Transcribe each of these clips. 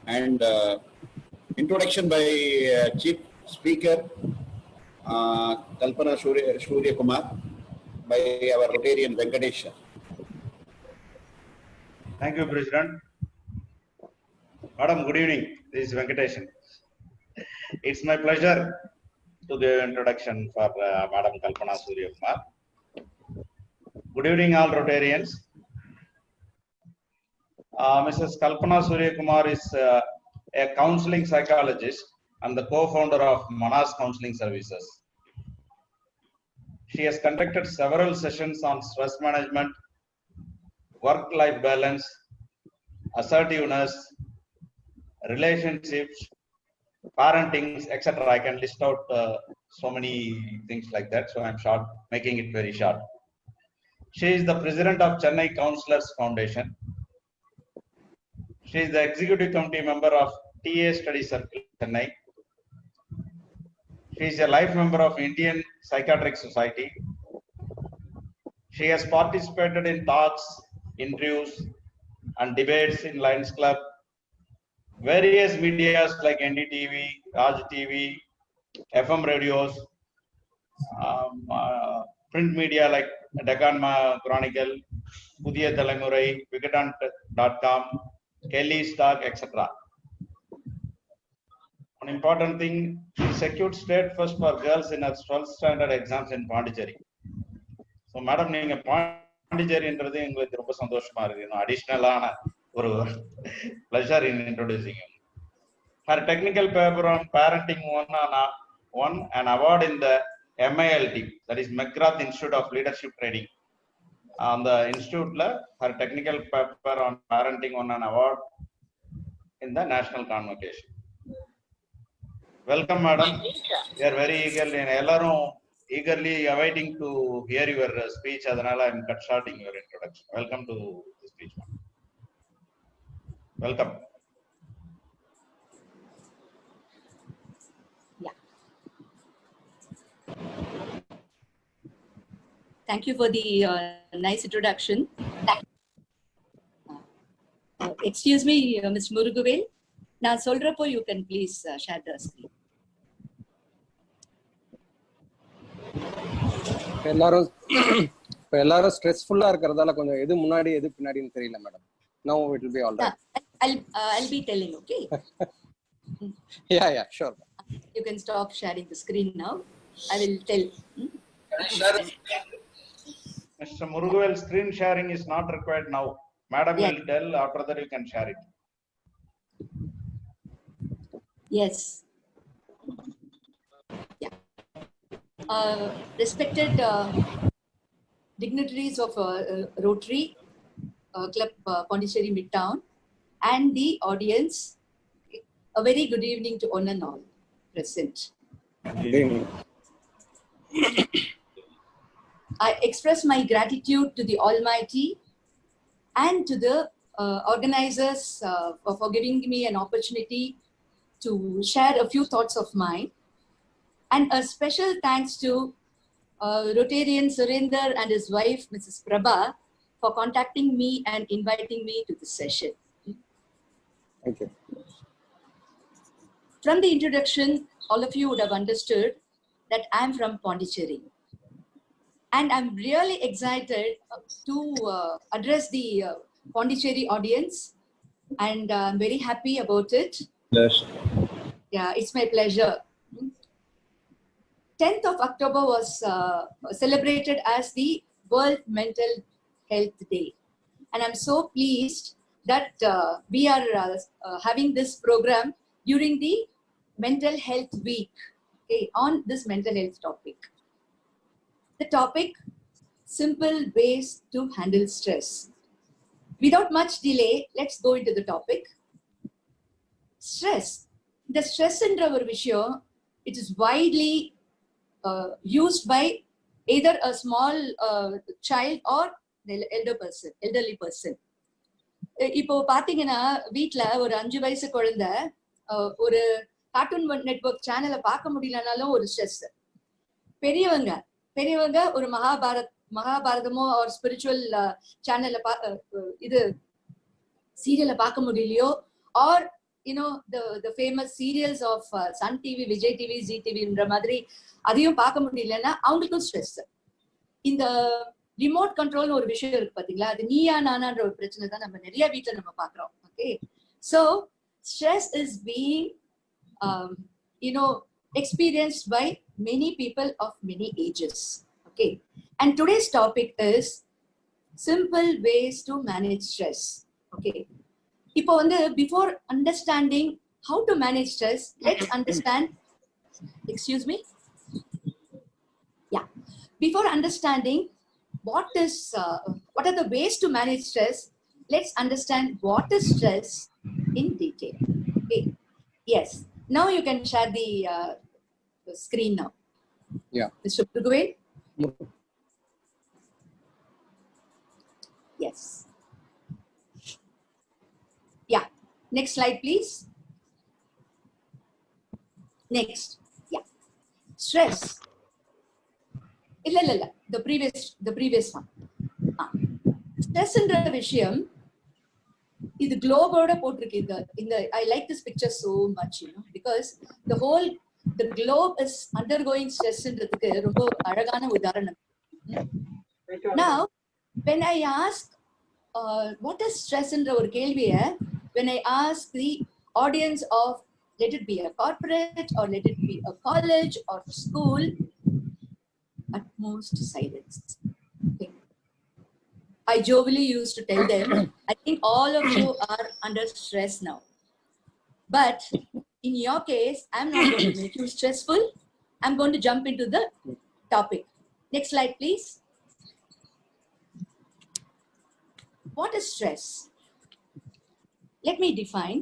and introduction by Chief Speaker Kalpana Surya Kumar by our Rotarian Venkatesh. Thank you, President. Madam, good evening. This is Venkatesh. It's my pleasure to give introduction for Madam Kalpana Surya Kumar. Good evening, all Rotarians. Mrs. Kalpana Surya Kumar is a counseling psychologist and the co-founder of Manas Counseling Services. She has conducted several sessions on stress management, work-life balance, assertiveness, relationships, parenting, etc. I can list out so many things like that. So I'm short, making it very short. She is the president of Chennai Counselors Foundation. She is the executive committee member of TA Study Circle Chennai. She is a life member of Indian Psychiatric Society. She has participated in talks, interviews, and debates in Lions Club, various medias like NDTV, Raj TV, FM radios, print media like Deccan Chronicle, Pudhiya Thalamurai, Wiketant.com, Kelly Stock, etc. One important thing, she secured state first for girls in her 12th standard exams in Pondicherry. So, Madam, you Pondicherry என்றது எங்களுக்கு ரொம்ப சந்தோஷமா இருக்கு. Additionalaன ஒரு pleasure in introducing you. Her technical paper on parenting won an award in the MILT, that is McGrath Institute of Leadership Training. On the institute, her technical paper on parenting won an award in the national convocation. Welcome, madam. We are very eagerly awaiting to hear your speech. Adanala I am cut shorting your introduction. Welcome to the speech, madam. Welcome. Thank you for the nice introduction. Excuse me, Mr. Muruguvel. Now, Solrapo, you can please share the screen. எல்லாரும் ஸ்ட்ரெஸ்ஃபுல்லா இருக்கறதால கொஞ்சம் எது முன்னாடி எது பின்னாடின்னு தெரியல madam. Now it will be all right. I'll be telling, okay? Yeah, sure. You can stop sharing the screen now. I will tell. Mr. Muruguvel, screen sharing is not required now. Madam will tell, after that you can share it. Yes. Yeah. Respected dignitaries of Rotary Club Pondicherry Midtown and the audience, a very good evening to one and all present. Good evening. I express my gratitude to the Almighty and to the organizers for giving me an opportunity to share a few thoughts of mine. And a special thanks to Rotarian Surinder and his wife, Mrs. Prabha, for contacting me and inviting me to this session. Thank you. From the introduction, all of you would have understood that I'm from Pondicherry. And I'm really excited to address the Pondicherry audience. And I'm very happy about it. Yes. Yeah, it's my pleasure. 10th of October was celebrated as the World Mental Health Day. And I'm so pleased that we are having this program during the Mental Health Week, okay, on this mental health topic. The topic, simple ways to handle stress. Without much delay, let's go into the topic. Stress. The stress in our vishyo, it is widely used by either a small child or the elderly person. இப்போ பாத்தீங்கன்னா வீட்ல ஒரு 5 வயசு குழந்தை ஒரு cartoon network சேனலை பார்க்க முடியலனாலும் ஒரு ஸ்ட்ரெஸ். பெரியவங்க ஒரு மகாபாரதமோ ஒரு ஸ்பிரிச்சுவல் சேனல்ல இது சீரியலை பார்க்க முடியலையோ R the famous serials of Sun TV, Vijay TV, Z TV ன்ற மாதிரி அதையும் பார்க்க முடியலன்னா அவங்களுக்கும் ஸ்ட்ரெஸ். இந்த ரிமோட் கண்ட்ரோல்னு ஒரு விஷயம் இருக்கு பாத்தீங்களா, அது நீயா நானான்ற ஒரு பிரச்சனை தான் நம்ம நிறைய வீட்டுல நம்ம பாக்குறோம். Okay, so stress is being experienced by many people of many ages. Okay, and today's topic is simple ways to manage stress. Okay, இப்போ வந்து before understanding how to manage stress, let's understand, excuse me, yeah, before understanding what are the ways to manage stress, let's understand what is stress in detail. Okay, yes, now you can share the screen now. Yeah, Mr. Purguvel. Yes. Yeah. Next slide, please. Next. Yeah. Stress. இல்ல. The previous one. Stress என்ற விஷயம் இது குளோபோட போட்டிருக்கு. இந்த I like this picture so much, because the globe is undergoing stress ன்றதுக்கு ரொம்ப அழகான உதாரணம். Now, when I ask what is stress என்ற ஒரு கேள்வியை, when I ask the audience of, let it be a corporate or let it be a college or school, utmost silence. Okay. I jovially used to tell them, I think all of you are under stress now. But in your case, I'm not going to make you stressful. I'm going to jump into the topic. Next slide, please. What is stress? Let me define.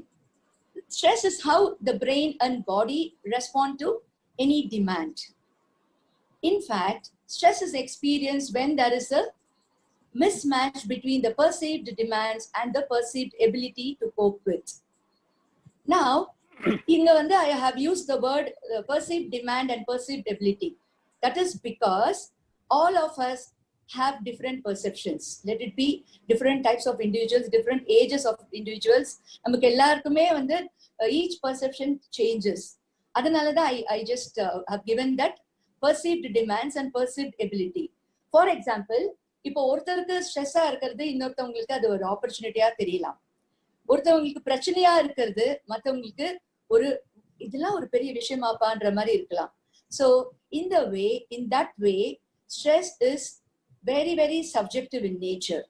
Stress is how the brain and body respond to any demand. In fact, stress is experienced when there is a mismatch between the perceived demands and the perceived ability to cope with. Now, I have used the word perceived demand and perceived ability. That is because all of us have different perceptions. Let it be different types of individuals, different ages of individuals. நமக்கு எல்லாருக்குமே வந்து each perception changes. அதனால தான் I just have given that perceived demands and perceived ability. For example, இப்போ ஒருத்தருக்கு ஸ்ட்ரெஸ்ஸா இருக்கிறது இன்னொருத்தவங்களுக்கு அது ஒரு ஆப்பர்ச்சுனிட்டியா தெரியலாம். ஒருத்தவங்களுக்கு பிரச்சனையா இருக்கிறது மற்றவங்களுக்கு இதெல்லாம் ஒரு பெரிய விஷயமாப்பான்ற மாதிரி இருக்கலாம். So in that way, stress is very, very subjective in nature.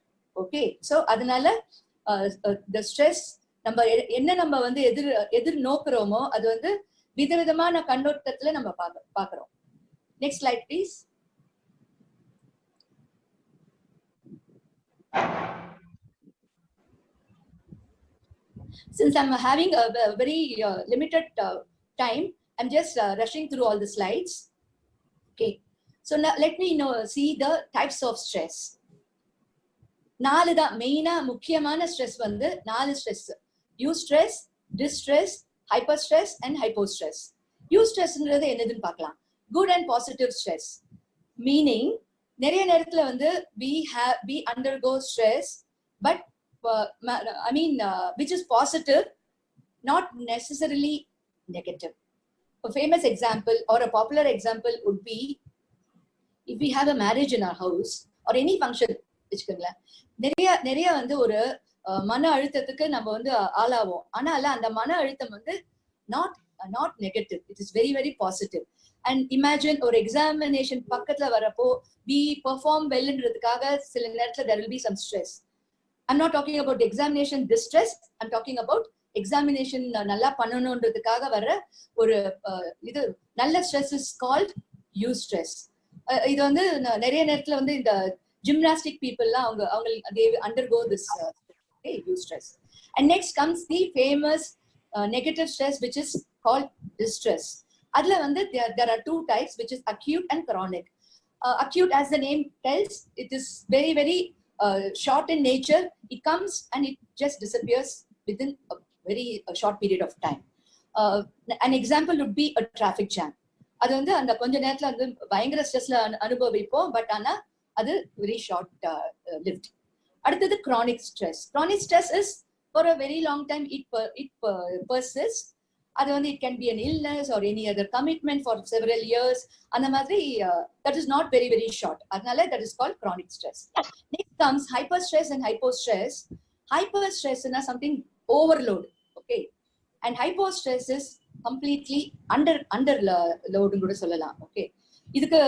Okay, so அதனால the stress நம்ம வந்து எதிர் நோக்குறோமோ அது வந்து விதவிதமான கண்ணோட்டத்துல நம்ம பாக்குறோம். Next slide, please. Since I'm having a very limited time, I'm just rushing through all the slides. Okay, so now let me see the types of stress. 4 தான் மெயினா முக்கியமான ஸ்ட்ரெஸ் வந்து 4 stress. Eustress, distress, hyper stress and hypostress. யூஸ்ட்ரெஸ்ன்றது என்னதுன்னு பார்க்கலாம். Good and positive stress, meaning நிறைய நேரத்துல வந்து we undergo stress, but which is positive, not necessarily negative. A famous example or a popular example would be, if we have a marriage in our house or any function, வச்சுக்கோங்களேன், நிறைய வந்து ஒரு மன அழுத்தத்துக்கு நம்ம வந்து ஆளாவோம். ஆனால அந்த மன அழுத்தம் வந்து not negative, it is very, very positive. And imagine ஒரு examination பக்கத்துல வரப்போ we perform well ன்றதுக்காக சில நேரத்துல there will be some stress. I'm not talking about examination distress, I'm talking about examination நல்லா பண்ணணும்ன்றதுக்காக வர ஒரு இது நல்ல stress is called eustress. இது வந்து நிறைய நேரத்துல வந்து இந்த gymnastic peopleலாம் அவங்க they undergo this eustress. And next comes the famous negative stress, which is called distress. அதுல வந்து there are 2 types, which is acute and chronic. Acute, as the name tells, it is very, very short in nature. It comes and it just disappears within a very short period of time. An example would be a traffic jam. அது வந்து அந்த கொஞ்ச நேரத்துல வந்து பயங்கர ஸ்ட்ரெஸ்ல அனுபவிப்போம், but ஆனா அது very short lived. அடுத்தது chronic stress. Chronic stress is for a very long time it persists. அது வந்து it can be an illness or any other commitment for several years. அந்த மாதிரி that is not very very short. அதனால that is called chronic stress. Next comes hyperstress and hypostress. Hyperstress is something overload, okay, and hypostress is completely underload கூட சொல்லலாம். Okay, இதுக்கு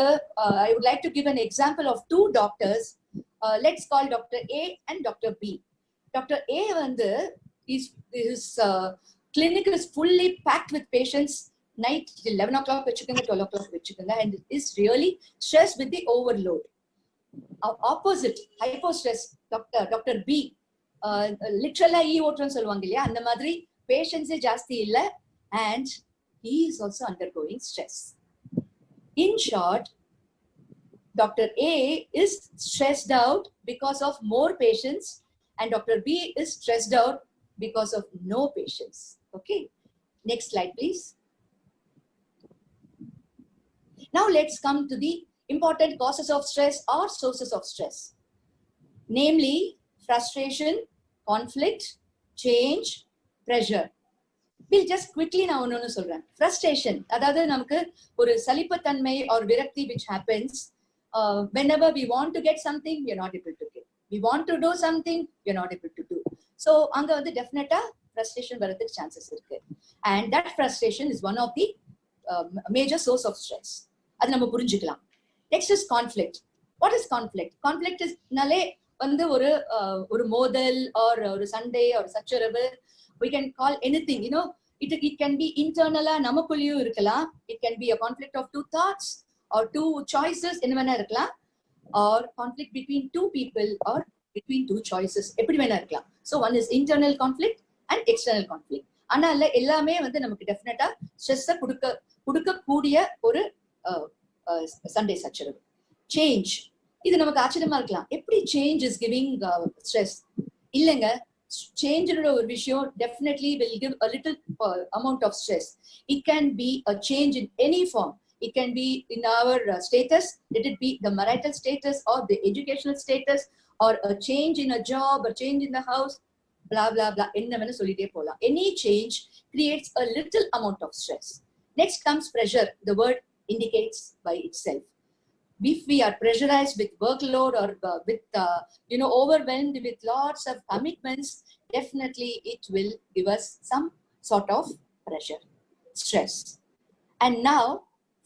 I would like to give an example of two doctors. Let's call Dr. A and Dr. B. Dr. A வந்து his clinic is fully packed with patients night 11 o'clock vechukanga 12 o'clock vechukanga, and is really stressed with the overload. Opposite hypostress Dr. B literally e ஓட்றன்னு சொல்லுவாங்க இல்லையா, அந்த மாதிரி patients ஜாஸ்தி இல்ல, and he is also undergoing stress. In short, Dr. A is stressed out because of more patients, and Dr. B is stressed out because of no patients. Okay, next slide please. Now let's come to the important causes of stress or sources of stress, namely frustration, conflict, change, pressure. We'll just quickly now ஒன்னு சொல்றேன். Frustration, அதாவது நமக்கு ஒரு சலிப்புத்தன்மை or விரக்தி which happens whenever we want to get something we are not able to get, we want to do something we are not able to do. So அங்க வந்து டெஃபினட்டா frustration வரதுக்கு chances இருக்கு, and that frustration is one of the major source of stress. அது நம்ம புரிஞ்சுக்கலாம். Next is conflict. What is conflict? Conflict is நாலே வந்து ஒரு மோதல் or ஒரு சண்டை or சச்சரவு, we can call anything, you know, it can be internal நமக்குள்ளேயும் இருக்கலாம், it can be a conflict of two thoughts or two choices என்ன வேணா இருக்கலாம், or conflict between two people or between two choices எப்படி வேணா இருக்கலாம். So one is internal conflict and external conflict. ஆனா எல்லாமே வந்து நமக்கு டெஃபினட்டா ஸ்ட்ரெஸ் கொடுக்க கூடிய ஒரு சண்டை சச்சரவு. சேஞ்ச், இது நமக்கு ஆச்சரியமா இருக்கலாம், எப்படி சேஞ்ச் இஸ் கிவிங் ஸ்ட்ரெஸ்? இல்லைங்க, change in ஒரு விஷயம் definitely will give a little amount of stress. It can be a change in any form. It can be in our status, let it be the marital status or the educational status, or a change in a job, or change in the house, blah blah blah, enna vena sollite polam. Any change creates a little amount of stress. Next comes pressure. The word indicates by itself. If we are pressurized with workload or with overwhelmed with lots of commitments, definitely it will give us some sort of pressure, stress. And now,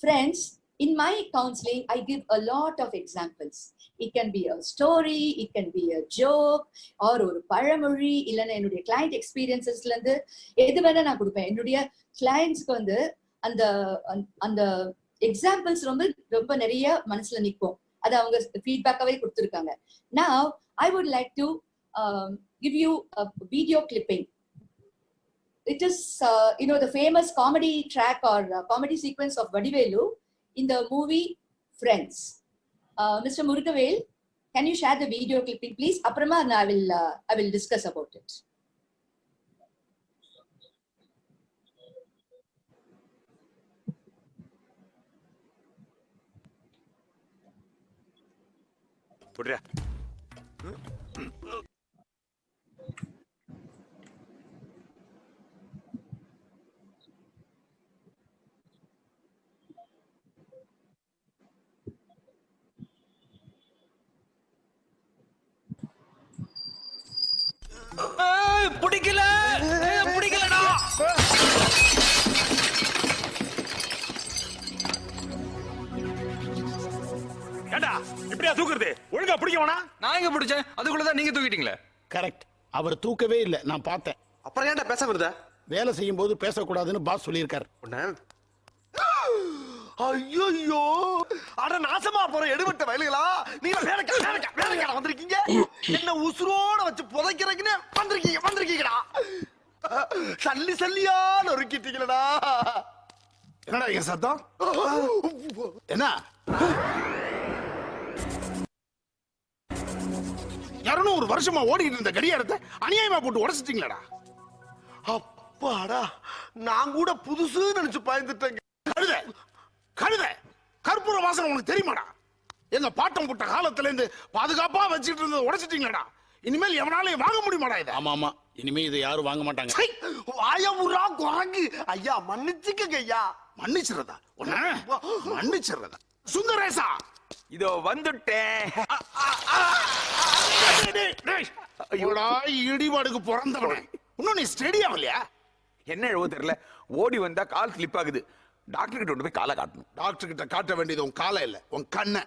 friends, in my counseling I give a lot of examples. It can be a story, it can be a joke, or ஒரு பழமொழி, இல்லைன்னா என்னுடைய client experiences-ல இருந்து எது வேணா நான் கொடுப்பேன். என்னுடைய clients-க்கு வந்து அந்த எக்ஸாம்பிள்ஸ் ரொம்ப நிறைய மனசுல நிற்கும், அது அவங்க ஃபீட்பேக்காவே கொடுத்துருக்காங்க. Now I would like to give you a video clipping. It is the famous comedy track or comedy sequence of Vadivelu in the movie Friends. Mr. Murugavel, can you share the video clipping please? Aprama I will discuss about it. புடியா பிடிக்கலடா. ஏண்டா இப்படியா தூக்குறது? ஒழுங்கா பிடிக்கவனா? நான் எங்க பிடிச்சேன்? அதுக்குள்ளதான் நீங்க தூக்கிட்டீங்களே. Correct, அவர் தூக்கவே இல்ல, நான் பார்த்தேன். அப்புறம் ஏன்டா பேச வருத? வேலை செய்யும் போது பேசக்கூடாதுன்னு பாஸ் சொல்லியிருக்காரு. ஐயோ, அட நாசமா போற எடுபட்ட வயலுகளா, நீங்க வேலைக்கா வந்திருக்கீங்க, என்ன உசுரோட வச்சு புதைக்கிறதுக்குன்னு வந்திருக்கீங்கடா. சல்லியா நொறுக்கிட்டீங்களடா. என்னடா என் சத்தம்? என்ன 200 வருஷமா ஓடிட்டு இருந்த கடியாரத்தை அநியாயமா போட்டு உடைச்சிட்டீங்களடா. அப்பாடா, நான் கூட புதுசு நினைச்சு பயந்துட்டேங்க. கழுத கற்பூர வாசனை உனக்கு தெரியுமாடா? எங்க பாட்டம் போட்ட காலத்துல இருந்து பாதுகாப்பா வச்சுட்டு இருந்ததை உடைச்சிட்டீங்களடா. இனிமேல் எவனாலையும் வாங்க முடியுமாடா இதை? ஆமா ஆமா, இனிமே இதை யாரும் வாங்க மாட்டாங்க. வாயமுறா குரங்கு. ஐயா மன்னிச்சுக்கங்க ஐயா. மன்னிச்சிடுறதா? மன்னிச்சிடுறதா? சுந்தரேசா இதோ வந்துட்டேன். இடிபாடுக்கு பிறந்தவனே, இன்னும் நீ ஸ்டெடி ஆகலையா? என்ன எழுவ தெரியல, ஓடி வந்தா கால் ஸ்லிப் ஆகுது. டாக்டர் கிட்ட கொண்டு போய் காலை காட்டணும். டாக்டர் கிட்ட காட்ட வேண்டியது உன் காலை இல்ல, உன் கண்ணை.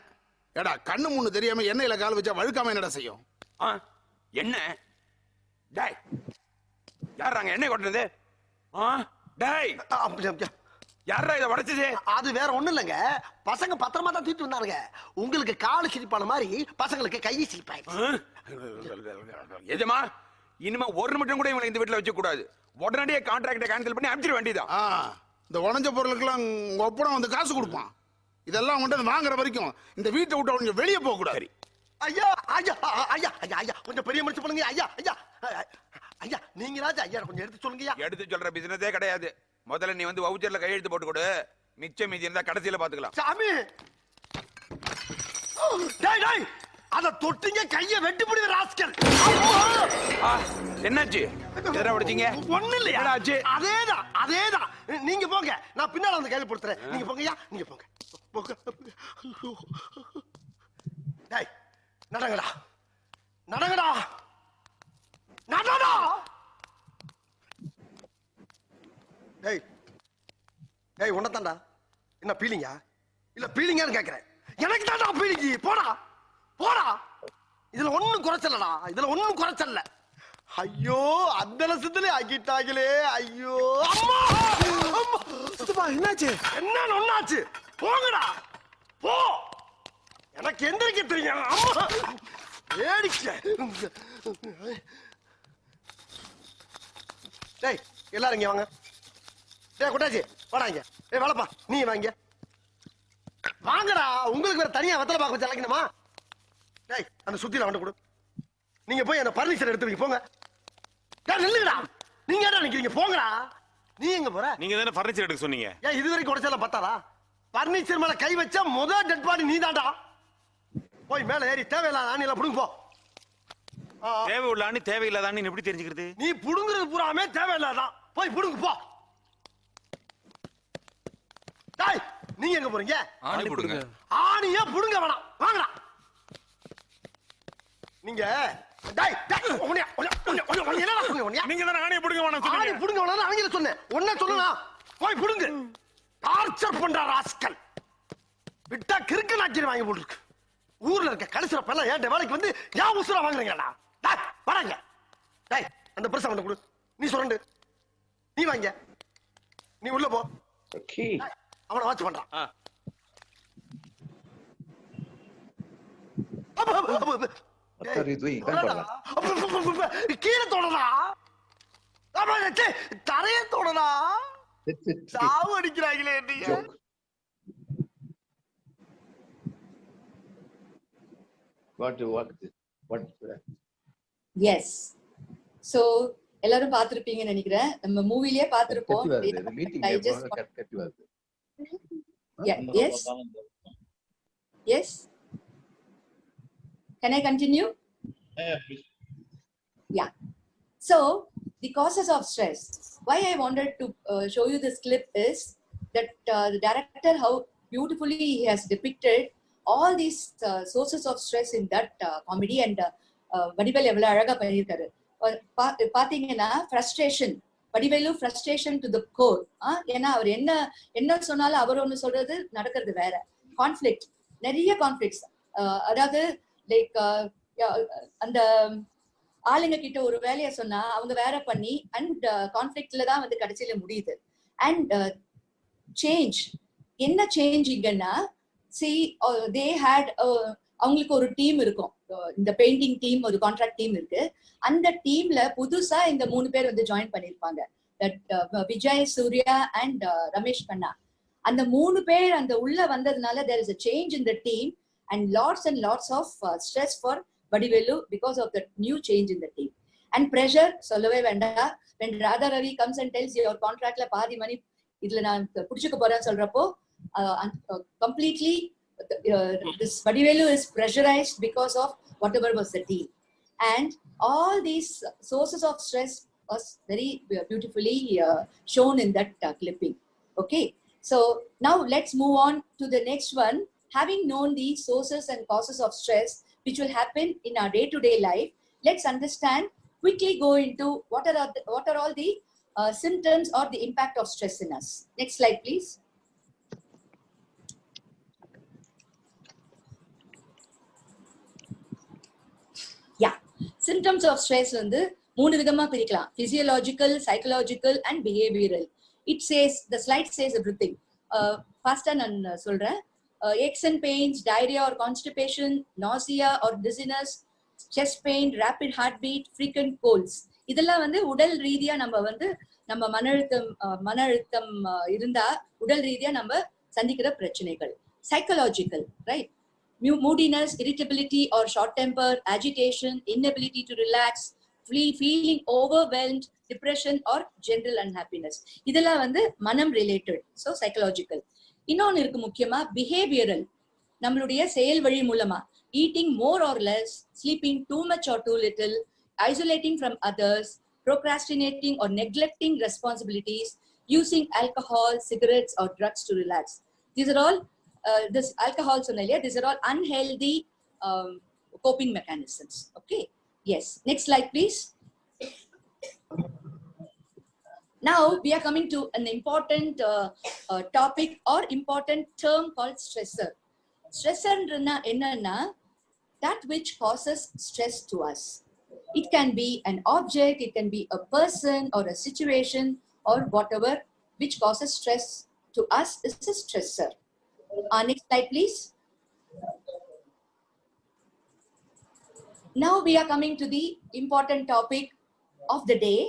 ஏடா கண்ணு முன்னு தெரியாம எண்ணெயில கால் வச்சா வழுக்காம என்னடா செய்யும்? என்ன டேய், யாராங்க எண்ணெய் கொட்டுறது? டேய், யாரா இதை உடைச்சது? அது வேற ஒண்ணும் இல்லைங்க, பசங்க பத்திரமா தான் தூக்கிட்டு வந்தானுங்க. உங்களுக்கு காலு சிரிப்பான மாதிரி பசங்களுக்கு கை சிரிப்பாயிடுச்சு. எஜமா, இனிமே ஒரு நிமிஷம் கூட இவங்களை இந்த வீட்டுல வச்சு கூடாது. உடனடியே கான்ட்ராக்டை கேன்சல் பண்ணி அனுப்பிச்சிட வேண்டியதான். இந்த உடஞ்ச பொருளுக்கெல்லாம் உங்க ஒப்படம் வந்து காசு கொடுப்பான். இதெல்லாம் கொண்டு வாங்குற வரைக்கும் இந்த வீட்டை விட்டு அவங்க வெளியே போக கூடாது. ஐயா ஐயா ஐயா ஐயா ஐயா, கொஞ்சம் பெரிய மனுஷன் பண்ணுங்க. ஐயா ஐயா ஐயா, நீங்களாச்சும் ஐயா கொஞ்சம் எடுத்து சொல்லுங்க. எடுத்து சொல்ற பிசினஸே கிடையாது. முதல்ல நீ வந்து வவுச்சர்ல கையெழுத்து போட்டு கொடு. மிச்சம் மீதி இருந்தா கடைசியில பாத்துக்கலாம். சாமி, டேய் டேய், அத தொட்டிங்க கைய வெட்டி போடுற ராஸ்கல். என்னாச்சு? எதா உடைச்சீங்க? ஒண்ணு இல்லையா? அதேதான் அதேதான். நீங்க போங்க, நான் பின்னால வந்து கையில கொடுத்துறேன். நீங்க போங்கய்யா, நீங்க போங்க. டேய் நடங்கடா, நடங்கடா, நடடா. டேய் டேய், உன்னதான்டா. என்ன பீலிங்கா? இல்ல பீலிங்கான்னு கேக்குறேன். எனக்கு தான்டா பீலிங்கி. போடா போடா. இதுல ஒண்ணும் குறைச்சலடா, இதுல ஒண்ணும் குறைச்சல்ல. ஐயோ, அந்த லட்சத்திலே ஆக்கிட்டாங்களே. ஐயோ அம்மா அம்மா, என்னாச்சு? என்ன ஒண்ணாச்சு? போங்கடா போ, எனக்கு எந்திரிக்க தெரியும். அம்மா ஏடிக்க. டேய் எல்லாரும் இங்க வாங்க. டேய் குட்டாச்சி வாடா இங்க. டேய் வளப்பா, நீ வாங்க வாங்கடா. உங்களுக்கு வேற தனியா வெத்தலை பாக்க வச்சு அழைக்கணுமா? டேய் அந்த சுத்தியில வந்து கொடு. நீங்க போய் அந்த பர்னிச்சர் எடுத்து வைங்க. போங்க. டேய் நில்லுங்கடா. நீங்க என்ன நினைக்கிறீங்க? போங்கடா. நீ எங்க போற? நீங்க தானே பர்னிச்சர் எடுக்க சொன்னீங்க. ஏன் இது வரைக்கும் உடைச்சல பத்தாரா? பர்னிச்சர் மேல கை வச்சா முதல் டெட் பாடி நீ தான்டா. போய் மேல ஏறி தேவையில்லாத ஆணில புடுங்க போ. தேவை உள்ள ஆணி தேவையில்லாத ஆணி எப்படி தெரிஞ்சுக்கிறது? நீ புடுங்குறது பூராமே தேவையில்லாதான். போய் புடுங்க போ. டேய் நீங்க எங்க போறீங்க? ஆணி போடுங்க. ஆணியா புடுங்க வேணாம், வாங்கடா. நீங்க டேய் டேய் என்னடா சொன்னீங்க? நீங்க தானே ஆணியை புடுங்க வேணாம் சொன்னீங்க. ஆணி புடுங்க வேணாம் ஆங்கில சொன்னேன். ஒண்ணே சொல்லலாம், போய் புடுங்க. டார்ச்சர் பண்ற ராஸ்கல். விட்டா கிறுக்கு நாக்கிரி வாங்கி போட்டுருக்கு. ஊர்ல இருக்க கடைசில எல்லாம் ஏன் வேலைக்கு வந்து ஏன் உசுரா வாங்குறீங்கடா? டேய் வராங்க. டேய் அந்த பிரசம் வந்து கொடு. நீ சொல்லுண்டு, நீ வாங்க. நீ உள்ள போ. அவனை வாட்ச் பண்றான். கீழே தொடரா, தரைய தொடரா. சாவு அடிக்கிறாங்களே. Yes. So எல்லாரும் பாத்திருப்பீங்கன்னு நினைக்கிறேன். நம்ம மூவிலேயே பாத்திருப்போம். Yes. Yes. Can I continue? Yeah. So the causes of stress. Why I wanted to show you this clip is that the director, how beautifully he has depicted all these sources of stress in that comedy, and Vadivel எவ்வளவு அழகா பண்ணியிருக்காரு. பாத்தீங்கன்னா frustration, Vadivelu frustration to the core. ஏன்னா அவர் என்ன சொன்னாலும் அவர் ஒண்ணு சொல்றது நடக்கிறது வேற. கான்ஃபிளிக்ட், நிறைய கான்ஃபிளிக்ட்ஸ். அதாவது லைக் அந்த ஆளுங்க கிட்ட ஒரு வேலையை சொன்னா அவங்க வேற பண்ணி அண்ட் கான்ஃபிளிக்ட்ல தான் வந்து கடைசியில முடியுது. அண்ட் சேஞ்ச், என்ன சேஞ்ச் இங்கன்னா, see they had அவங்களுக்கு ஒரு டீம் இருக்கும். இந்த பெயிண்டிங் டீம், ஒரு கான்ட்ராக்ட் டீம் இருக்கு. அந்த டீம்ல புதுசா இந்த 3 பேர் வந்து ஜாயின் பண்ணிருப்பாங்க. விஜய், சூர்யா அண்ட் ரமேஷ் கண்ணா. அந்த 3 பேர் அந்த உள்ள வந்ததுனால there is a change in the team and lots of stress for Vadivelu because of the new change in the team. And pressure சொல்லவே வேண்டாம். when Radha Ravi comes and tells your contractல பாதி மணி இதுல நான் புடிச்சுக்க போறேன்னு சொல்றப்போ completely this Vadivelu is pressurized because of whatever was the team. And all these sources of stress was very beautifully shown in that clipping. Okay, so now let's move on to the next one. Having known the sources and causes of stress which will happen in our day-to-day life, let's understand, quickly go into what are all the symptoms or the impact of stress in us. Next slide, please. Yeah, symptoms of stress வந்து மூணு விதமா பிரிக்கலாம். Physiological, psychological and behavioral. It says, the slide says everything. Fast நான் சொல்றேன். Aches and pains, diarrhea or constipation, nausea or dizziness, chest pain, rapid heartbeat, frequent colds. இதெல்லாம் வந்து உடல் ரீதியா நம்ம மன அழுத்தம் இருந்தா உடல் ரீதியா நம்ம சந்திக்கிற பிரச்சனைகள். Psychological, right? Moodiness, irritability or short temper, agitation, inability to relax, feeling overwhelmed, depression or general unhappiness. இதெல்லாம் வந்து மனம் related, so psychological. இன்னொன்னு இருக்கு முக்கியமா, behavioral. நம்மளுடைய செயல் வழி மூலமா eating more or less, sleeping too much or too little, isolating from others, procrastinating or neglecting responsibilities, using alcohol, cigarettes or drugs to relax. These are all this alcohol, these are all unhealthy coping mechanisms. Okay, yes, next slide please. Now we are coming to an important topic or important term called stressor. Stressor enna, that which causes stress to us. It can be an object, it can be a person or a situation or whatever which causes stress to us is a stressor. Next slide please. Now we are coming to the important topic of the day,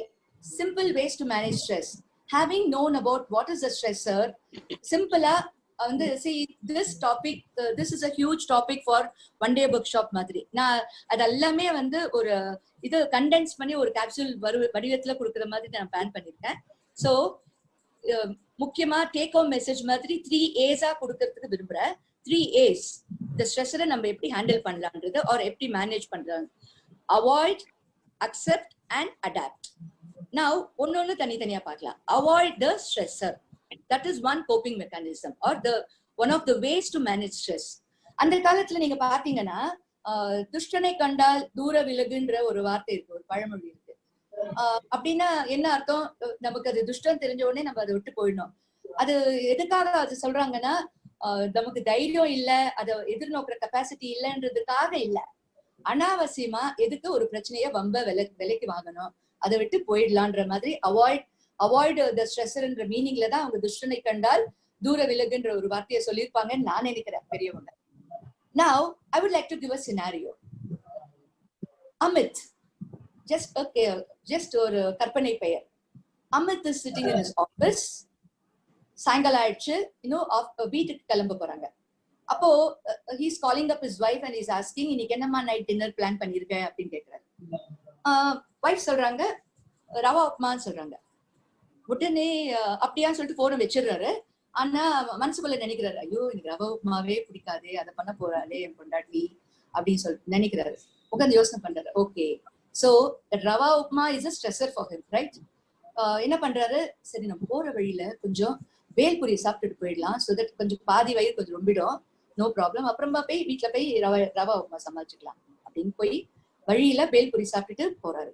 simple ways to manage stress. Having known about what is a stressor, simple see this topic, this is a huge topic for one day bookshop மாதிரி. நான் அதெல்லாமே வந்து ஒரு இது condense பண்ணி ஒரு capsule வடிவத்துல கொடுக்குற மாதிரி நான் பிளான் பண்ணிருக்கேன். ஸோ முக்கியமா டேக் ஹோம் மெசேஜ் மாதிரி 3 A's கொடுக்கறதுக்கு விரும்புறேன். 3 A's இந்த ஸ்ட்ரெஸ்ஸரை நம்ம எப்படி ஹேண்டில் பண்ணலான்றது or எப்படி மேனேஜ் பண்றாங்க. Avoid, accept and adapt. Now ஒன்னொன்னு தனித்தனியா பார்க்கலாம். Avoid the stressor, that is one coping mechanism or one of the ways to manage stress. அந்த காலத்துல நீங்க பாத்தீங்கன்னா துஷ்டனை கண்டால் தூர விலகுன்ற ஒரு வார்த்தை இருக்கு, ஒரு பழமொழி இருக்கு. அப்படின்னா என்ன அர்த்தம்? நமக்கு அது துஷ்டம் தெரிஞ்ச உடனே நம்ம அதை விட்டு போயிடணும். அது எதுக்காக அது சொல்றாங்கன்னா, நமக்கு தைரியம் இல்ல, அதை எதிர்நோக்கிற கெப்பாசிட்டி இல்லைன்றதுக்காக இல்ல, அனாவசியமா எதுக்கு ஒரு பிரச்சனைய வம்ப விலைக்கு வாங்கணும், அதை விட்டு போயிடலான்ற மாதிரி அவாய்ட் த ஸ்ட்ரெஸ்ஸர்ன்ற மீனிங்ல தான் அவங்க துஷ்டனை கண்டால் தூர விலகுன்ற ஒரு வார்த்தையை சொல்லியிருப்பாங்கன்னு நான் நினைக்கிறேன் பெரியவங்க. Now I would like to give a scenario. Amit, just ஒரு கற்பனை பெயர். Amit is sitting in his office. சாயங்காலம் ஆயிடுச்சு, வீட்டுக்கு கிளம்ப போறாங்க. அப்போ he's calling up his wife and he's asking, இன்னைக்கு என்னம்மா நைட் டின்னர் பிளான் பண்ணிருக்க அப்படின்னு கேட்கிறாரு. வைஃப் சொல்றாங்க ரவா உப்மான்னு சொல்றாங்க. உடனே அப்படியான்னு சொல்லிட்டு போன வச்சிடுறாரு. ஆனா மனசுக்குள்ள நினைக்கிறாரு, ஐயோ எனக்கு ரவா உப்மாவே பிடிக்காது, அதை பண்ண போறாளே என் பொண்டாட்டி அப்படின்னு சொல்லிட்டு நினைக்கிறாரு. உட்காந்து யோசனை பண்றாரு. Okay, so rava upma is a stressor for him, right? என்ன பண்றாரு, சரி நம்ம போற வழியில கொஞ்சம் வேல்புரி சாப்பிட்டுட்டு போயிடலாம், சோ தட் கொஞ்சம் பாதி வயிறு கொஞ்சம் ரொம்பிடும், நோ ப்ராப்ளம், அப்புறமா போய் வீட்டுல போய் ரவா உப்மா சமாளிச்சுக்கலாம் அப்படின்னு போய் வழியில வேல்புரி சாப்பிட்டுட்டு போறாரு.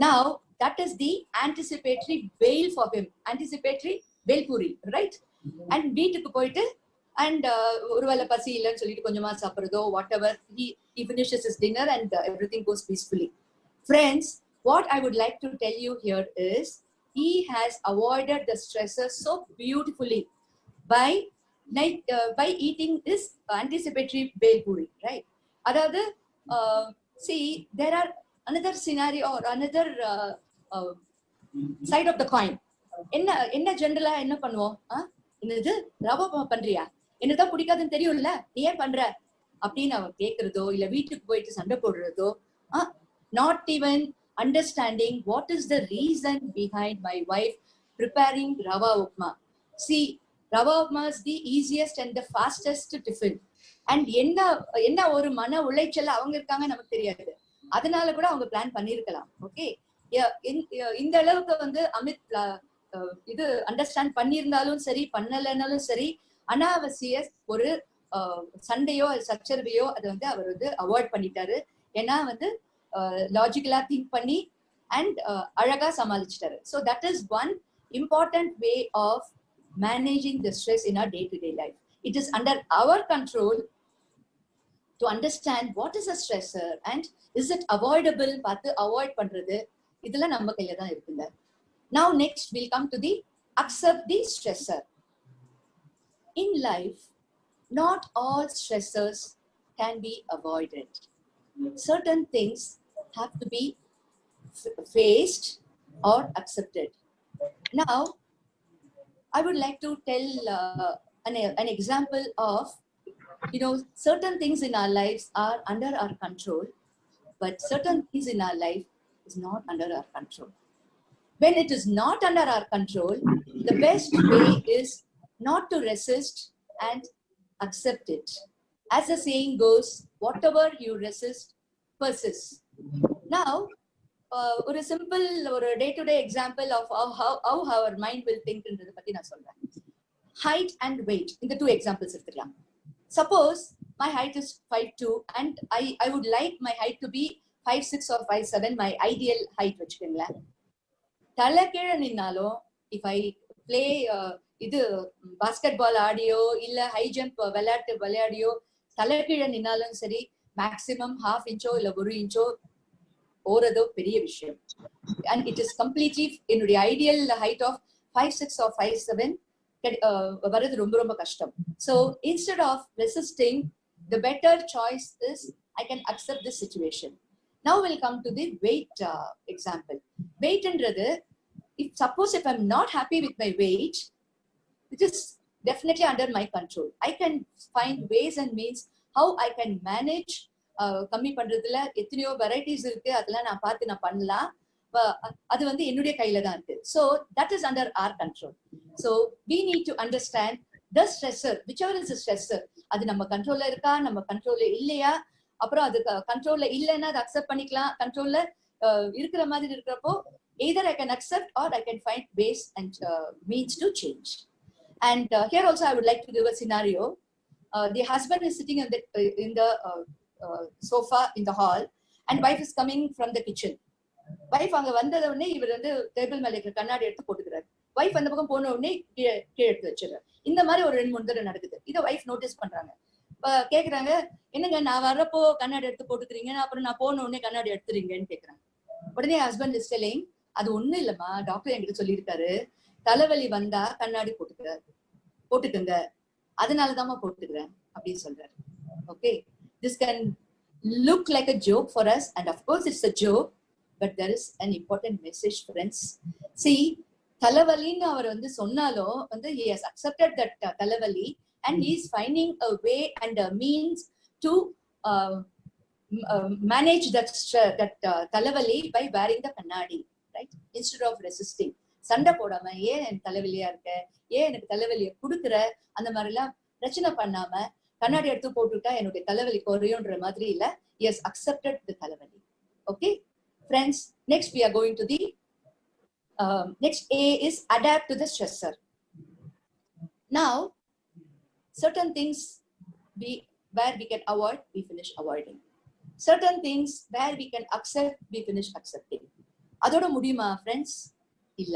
Now that is the anticipatory bail for him, anticipatory velpuri, right? And வீட்டுக்கு போயிட்டு and ஒருவேளை பசி இல்லைன்னு சொல்லிட்டு கொஞ்சமா சாப்பிடுறதோ whatever, he finishes his dinner and everything goes peacefully. Friends, what I would like to tell you here is he has avoided the stressor so beautifully by eating this anticipatory velpuri, right? அதாவது see, there are another scenario or another side of the coin. என்ன ஜெனரலா என்ன பண்ணுவோம், என்னது ரவா பண்றியா, என்னதான் பிடிக்காதுன்னு தெரியும்ல, நீ ஏன் பண்ற அப்படின்னு அவன் கேட்கறதோ இல்ல வீட்டுக்கு போயிட்டு சண்டை போடுறதோ, not even understanding what is the reason behind my wife preparing rava upma. See, rava upma is the easiest and the fastest tiffin. And என்ன ஒரு மன உளைச்சல் அவங்க இருக்காங்க நமக்கு தெரியாது. அதனால கூட அவங்க பிளான் பண்ணிருக்கலாம். ஓகே, இந்த அளவுக்கு வந்து அமித் இது அண்டர்ஸ்டாண்ட் பண்ணியிருந்தாலும் சரி பண்ணலைன்னாலும் சரி, அனாவசிய ஒரு சண்டையோ சச்சரவையோ அதை வந்து அவர் வந்து அவாய்ட் பண்ணிட்டாரு. ஏன்னா வந்து லாஜிக்கலா திங்க் பண்ணி அண்ட் அழகா சமாளிச்சிட்டாரு. So that is one important way of managing the stress in our day-to-day life. It is under our control to understand what is a stressor and is it avoidable, பார்த்து avoid பண்றது இதெல்லாம் நம்ம கையில தான் இருக்குங்க. Now next we'll come to the accept the stressor. In life, not all stressors can be avoided. Certain things have to be faced or accepted. Now, I would like to tell an example of, certain things in our lives are under our control, but certain things in our life is not under our control. When it is not under our control, the best way is not to resist and accept it. As the saying goes, whatever you resist persists. Now, ஒரு simple ஒரு day to day example of how our mind will think ன்றத பத்தி நான் சொல்றேன். Height and weight, இந்த 2 examples எடுத்துக்கலாம். Suppose my height is 5'2" and I would like my height to be 5'6" or 5'7", my ideal height வச்சுக்கோங்களேன். தலை கீழே நின்னாலும் if I play இது பாஸ்கெட் பால் ஆடியோ இல்ல ஹை ஜம்ப் விளையாடியோ தலை கீழே நின்னாலும் சரி, மேக்சிமம் 1/2 inch இல்ல 1 inch ஓரதோ பெரிய விஷயம். And it is completely என்னுடைய ஐடியல் ஹைட் ஆஃப் 5'6" or 5'7" வரது ரொம்ப ரொம்ப கஷ்டம். So instead of resisting, the better choice is I can accept this situation. Now we'll come to the weight example. Weight ன்றது, suppose if I'm not happy with my weight, it is definitely under my control. I can find ways and means how I can manage. கம்மி பண்றதுல எத்தனையோ varieties இருக்கு, அதெல்லாம் நான் பார்த்து நான் பண்ணலாம். அது வந்து என்னுடைய கையில தான் இருக்கு. So that is under our control. So we need to understand the stressor, whichever is the stressor, அது நம்ம கண்ட்ரோல்ல இருக்கா, நம்ம கண்ட்ரோல்ல இல்லையா, அப்புறம் அது கண்ட்ரோல்ல இல்லைன்னா அதை அக்செப்ட் பண்ணிக்கலாம். கண்ட்ரோல்ல இருக்கிற மாதிரி இருக்கிறப்போ either I can accept or I can find ways and means to change. And here also I would like to give a scenario. The husband is sitting in the sofa in the hall and wife is coming from the kitchen. Wife அங்க வந்தத உடனே இவர் வந்து table மேல இருக்கிற கண்ணாடி எடுத்து போட்டுக்கிறாரு. Wife அந்த பக்கம் போன உடனே கீழே எடுத்து வச்சிடறாரு. இந்த மாதிரி ஒரு 2-3 தடவை நடக்குது. இதை வைஃப் நோட்டீஸ் பண்றாங்க. கேக்குறாங்க, என்னங்க நான் வர்றப்போ கண்ணாடி எடுத்து போட்டுக்கிறீங்க, அப்புறம் நான் போன உடனே கண்ணாடி எடுத்துறீங்கன்னு கேக்குறாங்க. உடனே ஹஸ்பண்ட் இஸ் டெல்லிங், அது ஒண்ணும் இல்லம்மா, டாக்டர் என்கிட்ட சொல்லியிருக்காரு, தலைவலி வந்தா கண்ணாடி போட்டுக்குங்க, அதனாலதாம்மா போட்டுக்கிறேன் அப்படின்னு சொல்றாரு. Okay, this can look like a joke for us, and of course it's a joke, but there is an important message, friends. See, தலைவலின்னு அவர் வந்து சொன்னாலும் வந்து he has accepted that தலைவலி and he is finding a way and a means to manage that தலைவலி by wearing the கண்ணாடி, right? Instead of resisting, சண்டை போடாம ஏன் எனக்கு தலைவலியா இருக்க, ஏன் எனக்கு தலைவலியை கொடுக்குற, அந்த மாதிரி எல்லாம் பிரச்சனை பண்ணாம கண்ணாடி எடுத்து போட்டுட்டா என்னுடைய தலைவலி குறையும்ன்ற மாதிரி இல்ல, he has accepted the தலைவலி. Okay friends, next we are going to the next A is adapt to the stressor. Now certain things where we can avoid, we finish avoiding. Certain things where we can accept, we finish accepting. அதோட முடியுமா friends? இல்ல,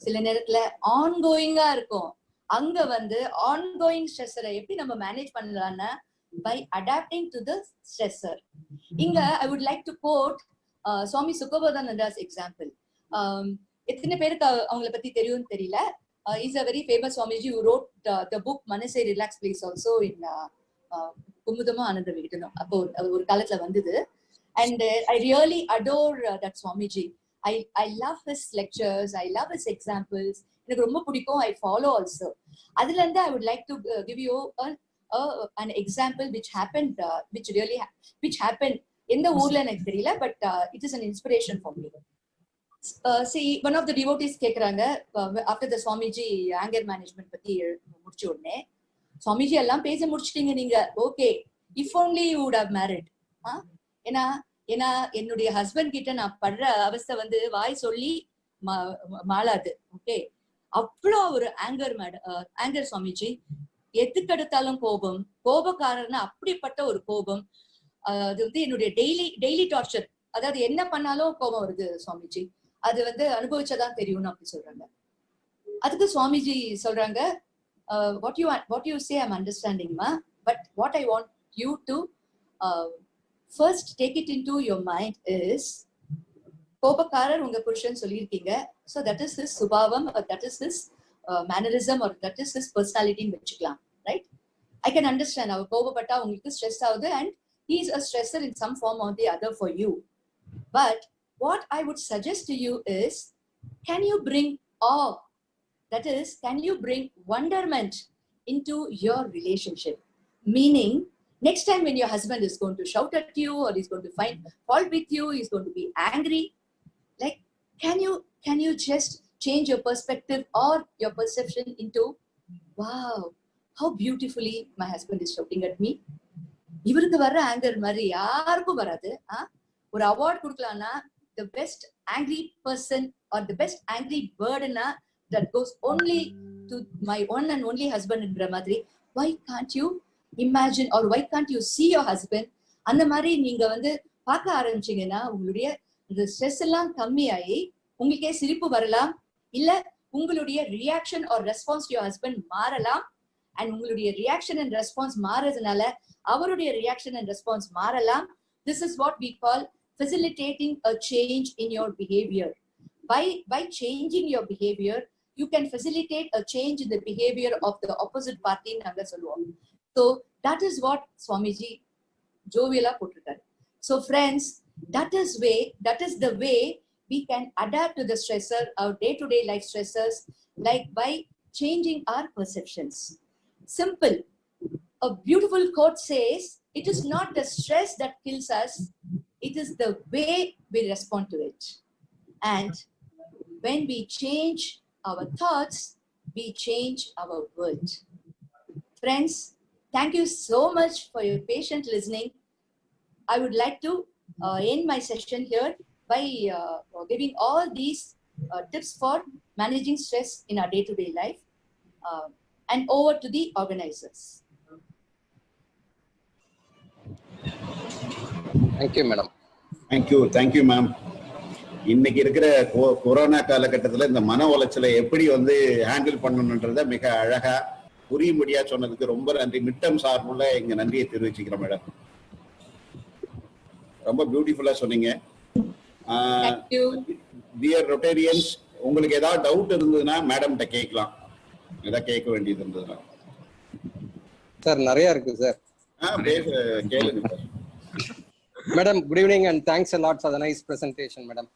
சில நேரத்துல ஆன்கோயிங்கா இருக்கும். அங்க வந்து ongoing ஸ்ட்ரெஸ்ஸரை எப்படி நம்ம மேனேஜ் பண்ணலாம்னா by adapting to the stressor. இங்க I would like to quote Swami சுகபோதானந்தா's example. எத்தனை பேருக்கு அவங்களை பத்தி தெரியும்னு தெரியல. He's a very famous Swamiji who wrote the book Manase Relax Please also in குமுதமா ஆனந்த விகடனம். அப்போ ஒரு காலத்துல வந்தது. And I really adore that Swamiji. I love his lectures, I love his examples. எனக்கு ரொம்ப பிடிக்கும். I follow also. அதுல இருந்து I would like to give you an example which happened எந்த ஊர்ல எனக்கு தெரியல, but it is an inspiration for me. See, one of the devotees கேக்குறாங்க, after the Swamiji anger management பத்தி முடிச்ச உடனே, Swamiji எல்லாம் பேச முடிச்சிட்டீங்க நீங்க, okay, if only you would have married. ஏன்னா ஏன்னா என்னுடைய ஹஸ்பண்ட் கிட்ட நான் படுற அவஸ்தை வந்து வாய் சொல்லி மாளாது. ஓகே, அவ்வளோ ஒரு ஆங்கர் சுவாமிஜி. எதுக்கெடுத்தாலும் கோபம், கோபக்காரர்னா அப்படிப்பட்ட ஒரு கோபம். அது வந்து என்னுடைய டெய்லி டார்ச்சர். அதாவது என்ன பண்ணாலும் கோபம் வருது சுவாமிஜி. அது வந்து அனுபவிச்சதான் தெரியும்னு அப்படி சொல்றாங்க. அதுக்கு சுவாமிஜி சொல்றாங்க, what you say I'm understanding ma, but what I want you to first take it into your mind is கோபக்காரர் உங்க புருஷன் சொல்லியிருக்கீங்க. So that is his சுபாவம், or that is his mannerism, or that is his personality ன்னு வச்சுக்கலாம். Right? I can understand. அவர் கோபப்பட்டா உங்களுக்கு stress ஆகுது, and he is a stressor in some form or the other for you. But what I would suggest to you is, can you bring awe? That is, can you bring wonderment into your relationship? Meaning, next time when your husband is going to shout at you, or he's going to find fault with you, he's going to be angry, like, can you just change your perspective or your perception into, wow, how beautifully my husband is shouting at me. இவருக்கு வர்ற anchor மாதிரி யாருக்கும் வராது. ஒரு award கொடுக்கலாம்னா the best angry person or the best angry bird that goes only to my one and only husband ன்ற மாதிரி. Why can't you imagine, or why can't you see your husband? அந்த மாதிரி நீங்க வந்து பார்க்க ஆரம்பிச்சீங்கன்னா உங்களுடைய இந்த ஸ்ட்ரெஸ் எல்லாம் கம்மியாகி உங்களுக்கே சிரிப்பு வரலாம். இல்ல உங்களுடைய reaction or response to your husband மாறலாம். அண்ட் உங்களுடைய ரியாக்ஷன் அண்ட் ரெஸ்பான்ஸ் மாறதுனால அவருடைய ரியாக்ஷன் அண்ட் ரெஸ்பான்ஸ் மாறலாம். This is what we call facilitating a change in your behavior. By changing your behavior, you can facilitate a change in the behavior of the opposite party. So that is what Swamiji joviala potrukkaru. So friends, that is the way we can adapt to the stressor, our day-to-day life stressors, like by changing our perceptions. Simple. A beautiful quote says, it is not the stress that kills us, it is the way we respond to it. And when we change our thoughts, we change our world. Friends, thank you so much for your patient listening. I would like to end my session here by giving all these tips for managing stress in our day-to-day life, and over to the organizers. Thank you, madam. Thank you, ma'am. இன்னைக்கு இருக்கிற corona காலகட்டத்தில் இந்த மன உளைச்சலை எப்படி வந்து handle பண்ணணுன்றத மிக அழகா புரியும்படியா சொன்னதுக்கு ரொம்ப நன்றி. மிட்டம் சார்புள்ள எங்க நன்றியை தெரிவிச்சுக்கிறோம் மேடம். ரொம்ப பியூட்டிஃபுல்லா சொன்னீங்க. டியர் ரொட்டேரியன்ஸ், உங்களுக்கு ஏதாவது டவுட் இருந்ததுன்னா மேடம்கிட்ட கேட்கலாம். ஏதாவது கேட்க வேண்டியது இருந்ததுன்னா. சார் நிறைய இருக்கு சார். கேளுங்க sir. Madam, good evening and thanks a lot for the nice presentation madam.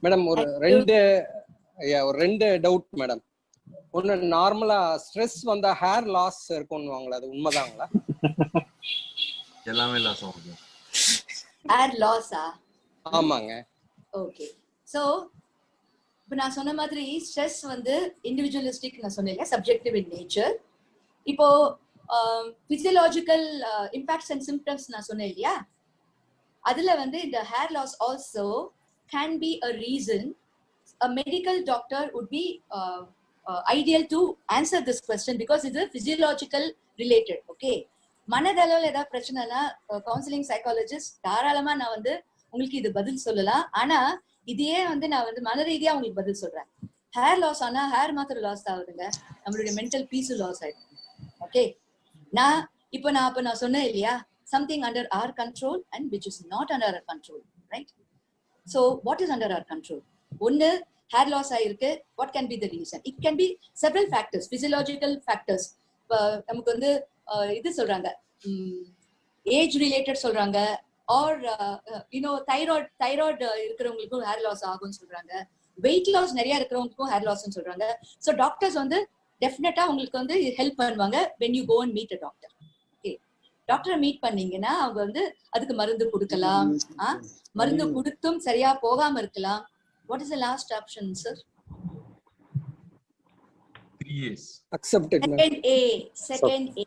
Madam ஒரு ரெண்டு டவுட் மேடம். ஒன்னு, நார்மலா ஸ்ட்ரெஸ் வந்தா ஹேர் லாஸ் இருக்கும்னுவாங்களா, அது உண்மைதாங்களா? எல்லாமே லாஸ் ஆகும். ஹேர் லாஸா? ஆமாங்க. ஓகே. சோ இப்போ நான் சொன்ன மாதிரி ஸ்ட்ரெஸ் வந்து இண்டிவிஜுவலிஸ்டிக் நான் சொன்னேன், சப்ஜெக்டிவ் இன் நேச்சர். இப்போ பிசியலாஜிக்கல் இம்பாக்ட்ஸ் அண்ட் சிம்டம்ஸ் நான் சொன்னேன் இல்லையா, அதுல வந்து இந்த hair loss also can be a reason. A medical doctor would be ideal to answer this question because it's a physiological related. Okay, மனதளவில் ஏதாவது பிரச்சனைனா கவுன்சிலிங் சைக்காலஜிஸ்ட் தாராளமா நான் வந்து உங்களுக்கு இது பதில் சொல்லலாம். ஆனா இதையே வந்து நான் வந்து மன ரீதியா உங்களுக்கு பதில் சொல்றேன். ஹேர் லாஸ் ஆனா ஹேர் மாத்திரம் லாஸ் ஆகுதுங்க, நம்மளுடைய மென்டல் பீஸும் லாஸ் ஆயிடும். ஓகே, நான் சொன்னேன் இல்லையா, something under our control and which is not under our control, right? So what is under our control? One, hair loss ஆயிருக்கு. What can be the reason? It can be several factors, physiological factors. நமக்கு வந்து இது சொல்றாங்க, age related சொல்றாங்க, R thyroid இருக்கிறவங்களுக்கும் hair loss ஆகும்னு சொல்றாங்க, weight loss நிறைய இருக்கிறவங்களுக்கும் ஹேர் லாஸ்ன்னு சொல்றாங்க. ஸோ டாக்டர்ஸ் வந்து டெஃபினட்டா உங்களுக்கு வந்து ஹெல்ப் பண்ணுவாங்க when you go and meet a doctor. Okay, டாக்டரை மீட் பண்ணீங்கன்னா அவங்க வந்து அதுக்கு மருந்து கொடுக்கலாம். மருந்து கொடுத்தும் சரியா போகாம இருக்கலாம். What is the last option sir? 3 years accepted. Second A.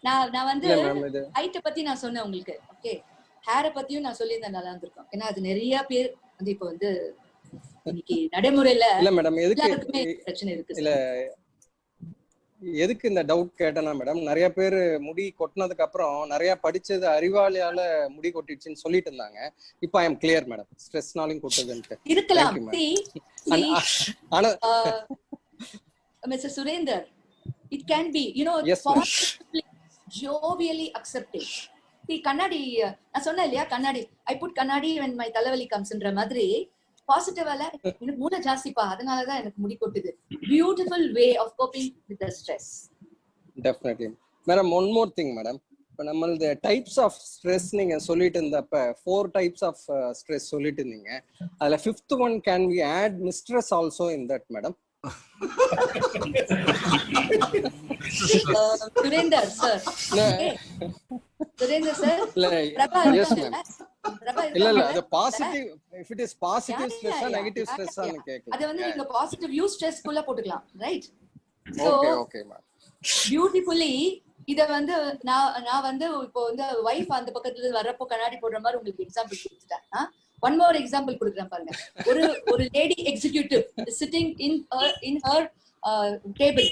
நான் வந்து ஹைட் பத்தி நான் சொன்னேன் உங்களுக்கு. ஓகே, ஹேரை பத்தியும் நான் சொல்லியிருந்தேன் நல்லா இருந்திருக்கும். ஏன்னா அது நிறைய பேர் வந்து இப்போ வந்து இன்னைக்கு நடைமுறையில இல்ல மேடம், எல்லாருக்குமே பிரச்சனை இருக்கு. இல்ல எதுக்கு இந்த டவுட் கேட்டேன்னா மேடம், நிறைய பேர் முடி கொட்டினதுக்கு அப்புறம் நிறைய படிச்சது அறிவாளியால முடி கொட்டிடுச்சுன்னு சொல்லிட்டு இருந்தாங்க. இப்போ ஐ எம் கிளியர் மேடம், ஸ்ட்ரெஸ்னாலும் கொட்டுதுன்ட்டு இருக்கலாம். ஆனா Mr. Surender, it can be, yes, possibly jovially accepting. See, கண்ணாடி நான் சொன்னேன் இல்லையா, கண்ணாடி I put கண்ணாடி when my தலைவலி comes-ன்ற மாதிரி பாசிட்டிவால எனக்கு மூளை ஜாஸ்திப்பா, அதனாலதான் எனக்கு முடி கொட்டுது. Beautiful way of coping with the stress. Definitely. Madam, one more thing madam. இப்போ நம்மளது டைப்ஸ் ஆஃப் ஸ்ட்ரெஸ் நீங்க சொல்லிட்டு இருந்தப்ப 4 types of stress சொல்லிட்டு இருந்தீங்க. அதுல 5th one can we add mistress also in that madam? Surender sir. Surender sir. Prabha, yes ma'am. இல்ல அது positive, if it is positive stress or negative stress ஆன்னு கேக்குறேன். அது வந்து நீங்க பாசிட்டிவ் யூ ஸ்ட்ரெஸ் குள்ள போட்டுக்கலாம், right? Okay okay ma'am. Beautifully இத வந்து நான் வந்து இப்போ வந்து வைஃப் அந்த பக்கத்துல இருந்து வரப்போ கண்ணாடி போடுற மாதிரி உங்களுக்கு எக்ஸாம்பிள் கொடுத்துட்டேன். ஒன் மோர் எக்ஸாம்பிள் கொடுக்குறேன் பாருங்க. ஒரு lady executive sitting in her table,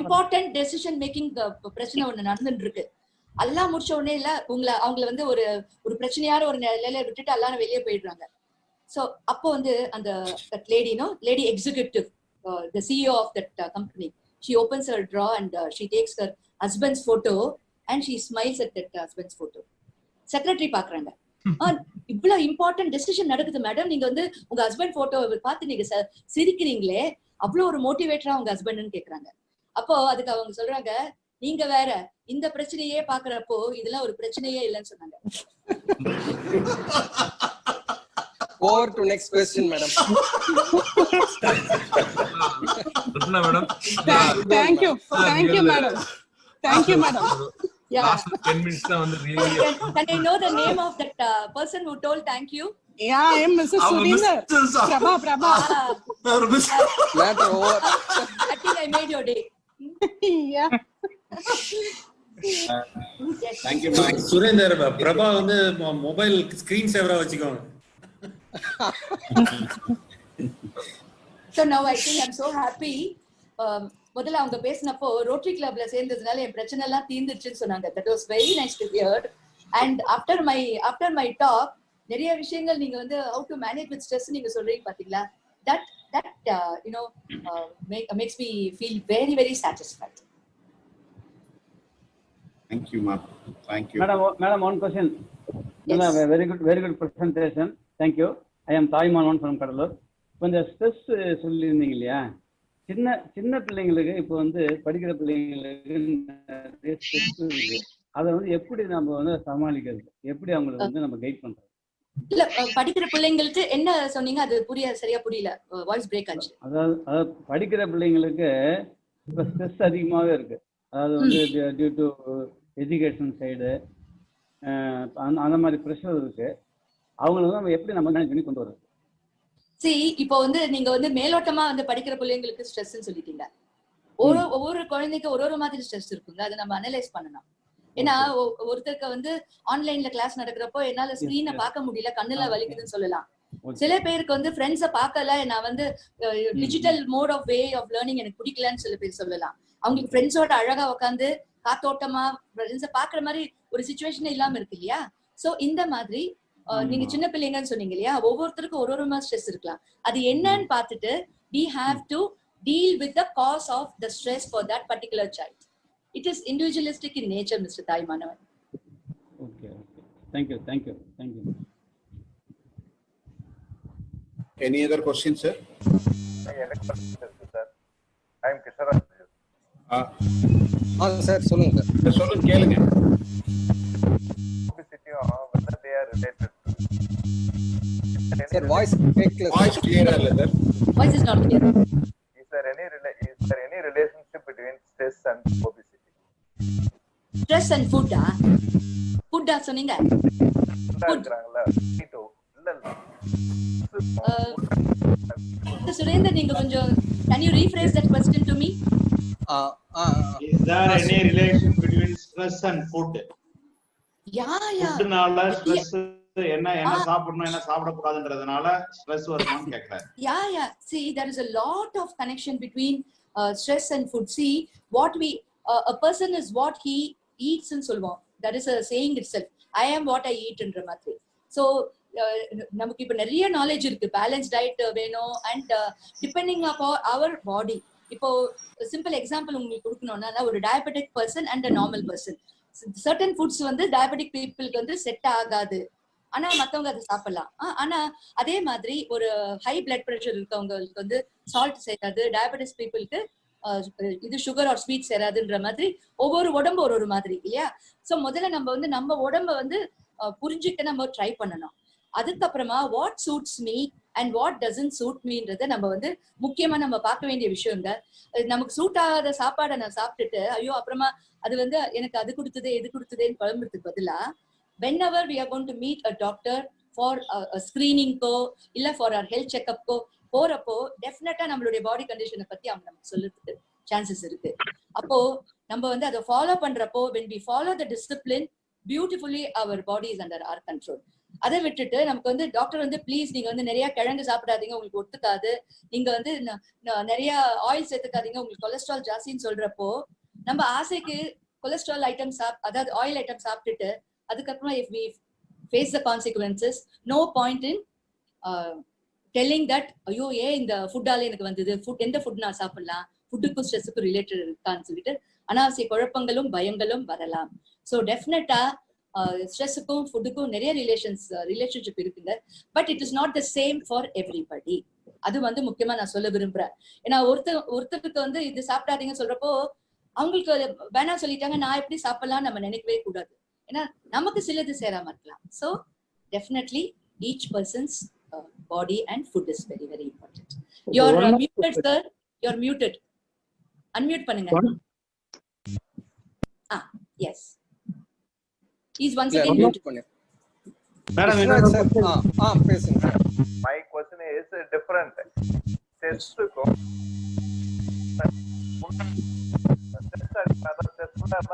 important decision making பிரச்சனை ஒண்ணு நடந்துட்டு இருக்கு. எல்லாம் முடிச்ச உடனே இல்ல அவங்கள வந்து ஒரு பிரச்சனையான ஒரு நிலையில விட்டுட்டு எல்லாரும் வெளியே போயிடுறாங்க. சோ அப்போ வந்து அந்த lady executive, the CEO of that company, she opens her drawer and she takes her husband's photo and she smiles at that husband's photo. Secretary பாக்குறாங்க, இவ்வளவு இம்பார்ட்டன்ட் டெசிஷன் நடக்குது மேடம், நீங்க வந்து உங்க ஹஸ்பண்ட் போட்டோ பார்த்து நீங்க சிரிக்கிறீங்களே, அவ்வளவு ஒரு மோட்டிவேட்டரா உங்க ஹஸ்பண்ட்னு கேக்குறாங்க. அப்போ அதுக்கு அவங்க சொல்றாங்க, நீங்க வேற இந்த பிரச்சனையே பாக்குறப்போ இதெல்லாம் ஒரு பிரச்சனையே இல்லைன்னு சொன்னாங்க. Over to next question, madam. Madam. Thank you, madam. Thank you, madam. Yeah. Last 10 minutes da vandu really. Can I know the name of that person who told thank you? Yeah, I am Mrs. Surender. Prabha. Matter over. I think I made your day. Yeah. Yes. Thank you. Surender, Prabha வந்து mobile screen சேவரா வச்சுக்கோங்க. So now I think I'm so happy. முதல்ல அவங்க பேசினப்போ rotary கிளப்ல சேர்ந்ததுனால என் பிரச்சனை எல்லாம் தீர்ந்துச்சுன்னு சொன்னாங்க. That was very nice to hear. And after my talk, நிறைய விஷயங்கள் நீங்க வந்து how to manage with stress நீங்க சொல்றீங்க பாத்தீங்களா? That makes me feel very very satisfied. Thank you, ma'am. Thank you. Madam, one question. Yes. Very good presentation. Thank you. I am Taiman from Kadalur. கொஞ்சம் stress சொல்லியிருந்தீங்க இல்லையா, சின்ன பிள்ளைங்களுக்கு இப்போ வந்து படிக்கிற பிள்ளைங்களுக்கு நிறைய ஸ்ட்ரெஸ் இருக்கு. அதை வந்து எப்படி நம்ம வந்து சமாளிக்கிறது, எப்படி அவங்களுக்கு வந்து நம்ம கைட் பண்றது? இல்ல படிக்கிற பிள்ளைங்களுக்கு என்ன சொன்னீங்க, அது சரியா புரியல, வாய்ஸ் பிரேக் ஆச்சு. அதாவது படிக்கிற பிள்ளைங்களுக்கு இப்போ ஸ்ட்ரெஸ் அதிகமாகவே இருக்கு. அதாவது வந்து டியூ டு எஜுகேஷன் சைடு அந்த மாதிரி ப்ரெஷர் இருக்கு. அவங்களுக்கு நம்ம எப்படி நம்ம மேனேஜ் பண்ணி கொண்டு வர்றது? இப்போ வந்து நீங்க வந்து மேலோட்டமா வந்து படிக்கிற பிள்ளைங்களுக்கு ஸ்ட்ரெஸ்ன்னு சொல்லிட்டீங்க. ஒவ்வொரு குழந்தைக்கு ஒரு மாதிரி ஸ்ட்ரெஸ் இருக்குங்க, அதை நம்ம அனலைஸ் பண்ணணும். ஏன்னா ஒருத்தருக்கு வந்து ஆன்லைன்ல கிளாஸ் நடக்கிறப்போ என்னால ஸ்கிரீனை பார்க்க முடியல, கண்ணுல வலிக்குதுன்னு சொல்லலாம். சில பேருக்கு வந்து ஃப்ரெண்ட்ஸை பார்க்கல, நான் வந்து digital mode of way of learning எனக்கு பிடிக்கலன்னு சில பேர் சொல்லலாம். அவங்களுக்கு ஃப்ரெண்ட்ஸோட அழகா உட்காந்து காத்தோட்டமா ஃப்ரெண்ட்ஸை பாக்குற மாதிரி ஒரு சிச்சுவேஷன் இல்லாம இருக்கு இல்லையா? சோ இந்த மாதிரி நீங்க சின்ன பிள்ளைங்கன்னு சொன்னீங்க இல்லையா, ஒவ்வொருத்தருக்கும் ஒரு மாதிரி ஸ்ட்ரெஸ் இருக்கலாம். அது என்னன்னு பார்த்துட்டு we have to deal with the cause of the stress for that particular child. It is individualistic in nature, Mr. Taimanavan. Okay. Thank you. Any other questions, sir? I am Kisharan. sir, சொல்லுங்க sir. சொல்லுங்க, கேளுங்க. Obesity or whether they are related. Sir, voice clear அல்ல sir. Voice is not clear. Is there any relationship between stress and obesity? Stress and food சொன்னீங்க. இருக்குறாங்கல keto இல்ல Surender, நீங்க கொஞ்சம் can you rephrase that question to me? Is there any relation between stress and food? ஃபுட்னால stress என்ன சாப்பிடணும் என்ன சாப்பிடக்கூடாதுன்றதுனால stress வருமான்னு கேக்குறாரு. See, there is a lot of connection between stress and food. See, what we a person is what he eats ன்னு சொல்லுவோம். That is a saying itself. I am what I eat என்ற மாதிரி. So நமக்கு இப்ப நிறைய knowledge இருக்கு. Balance diet வேணும் and depending upon அவர் பாடி. இப்போ சிம்பிள் எக்ஸாம்பிள் உங்களுக்கு கொடுக்கணும்னா ஒரு diabetic person and normal person, certain foods வந்து டயபெட்டிக் பீப்புளுக்கு வந்து செட் ஆகாது, ஆனா மத்தவங்க அதை சாப்பிடலாம். ஆனா அதே மாதிரி ஒரு ஹை பிளட் பிரஷர் இருக்கவங்களுக்கு வந்து சால்ட் சேராது, டயபெட்டிஸ் பீப்புளுக்கு இது சுகர் ஆர் ஸ்வீட் சேராதுன்ற மாதிரி ஒவ்வொரு உடம்பு ஒரு மாதிரி இல்லையா. சோ முதல்ல நம்ம வந்து நம்ம உடம்ப வந்து புரிஞ்சுக்க நம்ம ட்ரை பண்ணணும். அதுக்கப்புறமா what suits me and what doesn't suit மீன்றத நம்ம வந்து முக்கியமா நம்ம பார்க்க வேண்டிய விஷயங்க. நமக்கு சூட் ஆகாத சாப்பாடை நான் சாப்பிட்டுட்டு ஐயோ அப்புறமா அது வந்து எனக்கு அது கொடுத்ததே இது கொடுத்ததேன்னு குழம்புறதுக்கு பதிலா whenever we are going to meet a doctor for a screening ko illa for our health checkup ko போறப்போ டெஃபினட்டா நம்மளுடைய பாடி கண்டிஷனை பத்தி அவங்க நமக்கு சொல்றதுக்கு சான்சஸ் இருக்கு. அப்போ நம்ம வந்து அதை ஃபாலோ பண்றப்போ when we follow the discipline beautifully our body is under our control. அதை விட்டுட்டு நமக்கு வந்து டாக்டர் வந்து ப்ளீஸ் நீங்க வந்து நிறைய கிழங்கு சாப்பிடாதீங்க உங்களுக்கு ஒத்துக்காது, நீங்க வந்து நிறைய ஆயில் சேர்த்துக்காதீங்க உங்களுக்கு கொலஸ்ட்ரால் ஜாஸ்தின்னு சொல்றப்போ நம்ம ஆசைக்கு கொலஸ்ட்ரால் ஐட்டம் அதாவது ஆயில் ஐட்டம் சாப்பிட்டுட்டு அதுக்கப்புறமா if we face the consequences, no point in telling that ஐயோ ஏன் இந்த ஃபுட்டால எனக்கு வந்தது, ஃபுட் எந்த ஃபுட் நான் சாப்பிடலாம், ஃபுட்டுக்கும் ஸ்ட்ரெஸ்ஸுக்கும் ரிலேட்டட் இருக்கான்னு சொல்லிட்டு அனாவசிய குழப்பங்களும் பயங்களும் வரலாம். ஸோ டெஃபினட்டா ஸ்ட்ரெஸ்ஸுக்கும் ஃபுட்டுக்கும் நிறைய ரிலேஷன்ஷிப் இருக்குங்க. But it is not the same for everybody. அது வந்து முக்கியமா நான் சொல்ல விரும்புறேன். ஏன்னா ஒருத்தருக்கு வந்து இது சாப்பிடாதீங்கன்னு சொல்றப்போ அவங்களுக்கு வேணாம் சொல்லிட்டாங்க, நான் எப்படி சாப்பிடலாம் நம்ம நினைக்கவே கூடாது. ஏன்னா நமக்கு சிலது சேராம இருக்கலாம். So definitely each person's body and food is very very important. You are muted sir, you are muted. Unmute பண்ணுங்க. Yes, is once again mute பண்ணுங்க. Madam, பேசுங்க. My question is different. Stress-க்கும்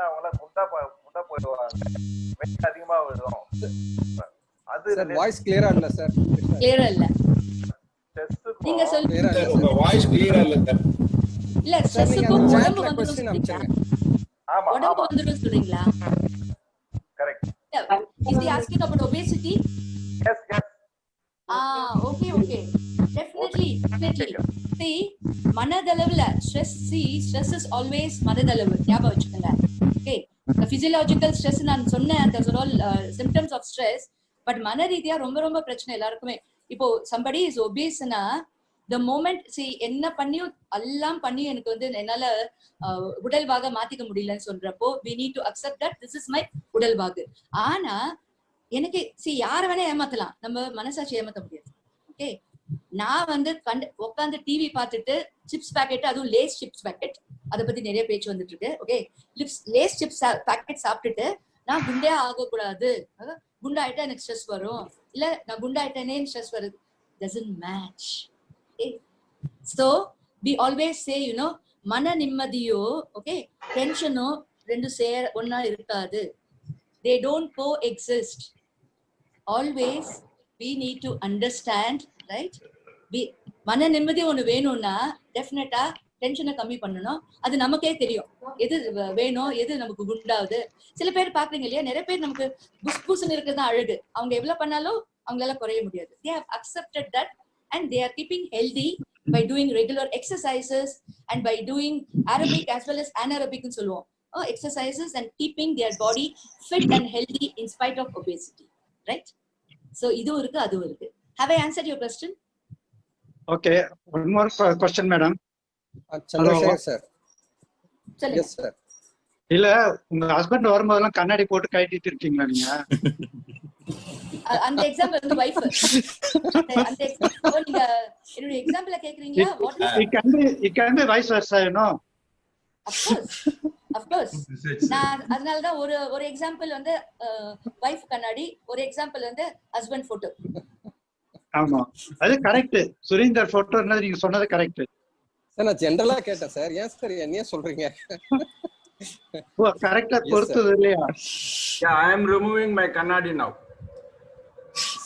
அவங்கள குண்டா போயிடுவாங்க, வெயிட் அதிகமா வரும். அது சார் வாய்ஸ் கிளியரா இல்ல சார். கிளியரா இல்ல. நீங்க சொல்லுங்க. உங்க வாய்ஸ் கிளியரா இல்ல சார். இல்ல ஸ்ட்ரெஸ்ஸுக்கும் உடம்பு வந்துரும். ஆமா உடம்பு வந்துரும் சொல்றீங்களா? Correct. Is he asking about obesity? Yes. Okay. Definitely. See, மனதளவுல stress is always மனதளவு. ஞாபகம் வச்சுக்கோங்க. Okay. The physiological stress நான் சொன்னேன், those are all symptoms of stress. But மன ரீதியா ரொம்ப ரொம்ப பிரச்சனை எல்லாருக்குமே. இப்போ somebody is obese னா the moment see என்ன பண்ணியும் எல்லாம் பண்ணி எனக்கு வந்து என்னால உடல்வாக மாத்திக்க முடியலன்னு சொல்றப்போ we need to accept that this is my உடல்வாகு. ஆனா எனக்கு யார வேணா ஏமாத்தலாம், நம்ம மனசாட்சி ஏமாத்த முடியாது. ஓகே, நான் வந்து உட்காந்து டிவி பார்த்துட்டு சிப்ஸ் பேக்கெட், அதுவும் லேஸ் சிப்ஸ் பேக்கெட், அதை பத்தி நிறைய பேச்சு வந்துட்டு இருக்கு. ஓகே, லேஸ் சிப்ஸ் பேக்கெட் சாப்பிட்டுட்டு நான் குண்டே ஆகக்கூடாது, குண்டாயிட்டா எனக்கு ஸ்ட்ரெஸ் வரும், இல்ல நான் குண்டாயிட்டேனே ஸ்ட்ரெஸ் வருது, doesn't match. Okay, so we always say மன நிம்மதியோ ஓகே டென்ஷனோ ரெண்டு ஒன்னா இருக்காது. They don't coexist. Always we need to understand, right? மன நிம்மதி ஒண்ணு வேணும்னா டெஃபினட்டா டென்ஷனை கம்மி பண்ணணும். அது நமக்கே தெரியும் எது வேணும், எது நமக்கு குண்டாகுது. சில பேர் பாக்குறீங்க இல்லையா, நிறைய பேர் நமக்கு புஸ்புஸ்ன்னு இருக்கிறது அழகு, அவங்க எவ்வளவு பண்ணாலும் அவங்களால குறைய முடியாது. They have accepted that and they are keeping healthy by doing regular exercises and by doing aerobic as well as anaerobic ன்னு சொல்லுவோம், exercises and keeping their body fit and healthy in spite of obesity, right? So இதுவும் இருக்கு அதுவும் இருக்கு. Have I answered your question? Okay, one more question madam. Chandrasekhar sir. Yes sir. இல்ல உங்க husband வரும்போதெல்லாம் கண்ணாடி போட்டு கட்டிட்டு இருக்கீங்களா நீங்க? அந்த எக்ஸாம்பிள் வந்து வைஃப். அந்த எக்ஸாம்பிள் நீங்க என்னோட எக்ஸாம்பிள கேக்குறீங்களா? It can be vice versa, you know. Of course. நான் அதனால தான் ஒரு எக்ஸாம்பிள் வந்து வைஃப் கண்ணாடி, ஒரு எக்ஸாம்பிள் வந்து ஹஸ்பண்ட் போட்டோ. ஆமா, அது கரெக்ட். சுரீந்தர் போட்டோ நீங்க சொன்னது கரெக்ட். சார் நான் ஜெனரலா கேட்டேன் சார். ஏன் சார் என்னைய சொல்றீங்க? ஓ கரெக்டா பொறுத்தது இல்லையா? Yeah, I am removing my Kannadi now.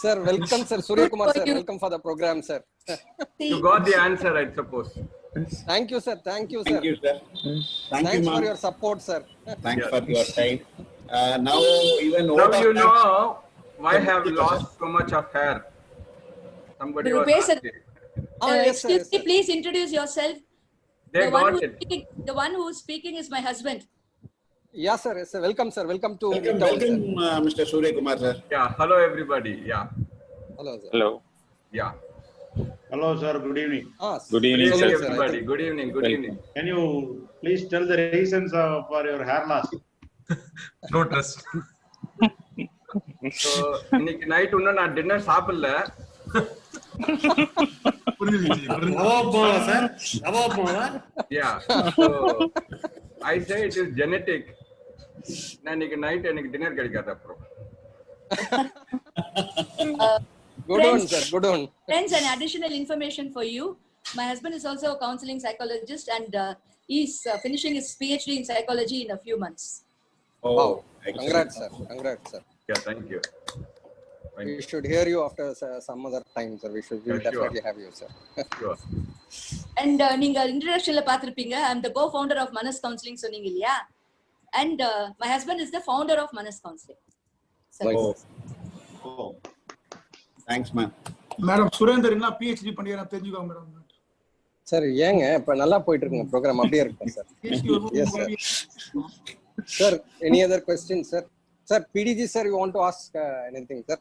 Sir, welcome, sir. Surya Kumar, sir. Welcome for the program, sir. You got the answer, I suppose. Thank you, sir. Thank you, sir. Thank you, sir. Thank you, Thanks for ma'am. your support, sir. Thanks for your time. Now, even Now vote of you thanks. know why I have lost so much of hair. Somebody was Rupesh, asking. Yes, sir. excuse Yes, me, sir. please introduce yourself. They got it. The one who is speaking is my husband. Yeah, sir. Yes, sir. Welcome, sir. Welcome to Welcome, Midtown, welcome, sir. Mr. Surya Kumar, sir. Yeah, hello everybody. Yeah, Hello, sir. Hello. yeah. Hello, sir. Good evening. Good Good evening, evening, sir. everybody. Good evening. Good evening. Can you please tell the reasons for your hair loss? No trust. So இன்னைக்கு night இன்னும் நான் dinner சாப்பிடல. Yeah. So I say it is genetic. நான் இன்னைக்கு night எனக்கு dinner கிடைக்காது அப்புறம். Good one, sir. Good one. Friends, an additional information for you. My husband is also a counseling psychologist and he's finishing his PhD in psychology in a few months. Oh, Wow. excellent. Congrats, sir. Congrats, sir. Yeah, thank you. We should hear you after some other time, sir. We should Yeah, definitely sure. have you, sir. Sure. And நீங்க introductionல பார்த்திருப்பீங்க, I'm the co-founder of Manas Counseling சொன்னீங்க இல்லையா? And my husband is the founder of Manas Counseling. Oh. Thanks, ma'am. Madam Surender என்ன PhD பண்ணியறா தெரிஞ்சுக்கோங்க madam. Sir ஏங்க இப்ப நல்லா போயிட்டு இருக்குங்க ப்ரோக்ராம் அப்படியே இருக்கும் sir. Yes, sir. Sir, any other questions, sir? Sir, PDG sir, you want to ask anything, sir?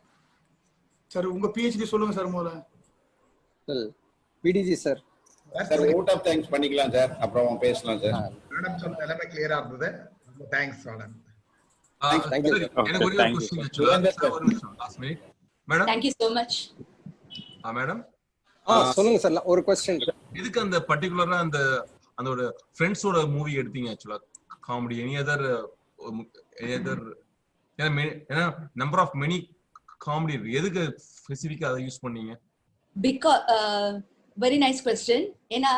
Sir உங்க PhD சொல்லுங்க சார் முதல்ல. Well, PDG sir. Sir, vote of thanks பண்ணிக்கலாம் சார். அப்புறம் பேசலாம் சார். மேடம் சொன்ன எல்லாமே கிளியரா இருந்தது. Thanks madam. Thank you. எனக்கு ஒரே ஒரு क्वेश्चन ஆக்சுவலா ஒரு நிமிஷம் last minute. Madam. Thank you so much. Madam. சொல்லுங்க சார் ஒரு क्वेश्चन இருக்கு. இதுக்கு அந்த பர்టిక్యులரா அந்த ஒரு ஃப்ரெண்ட்ஸோட மூவி எடுத்தீங்க ஆக்சுவலா காமெடி எனி அதர் ஏன்னா நம்பர் ஆஃப் மெனி காமெடி எதுக்கு ஸ்பெசிஃபிக்கா அதை யூஸ் பண்ணீங்க? Because very nice question. ஏன்னா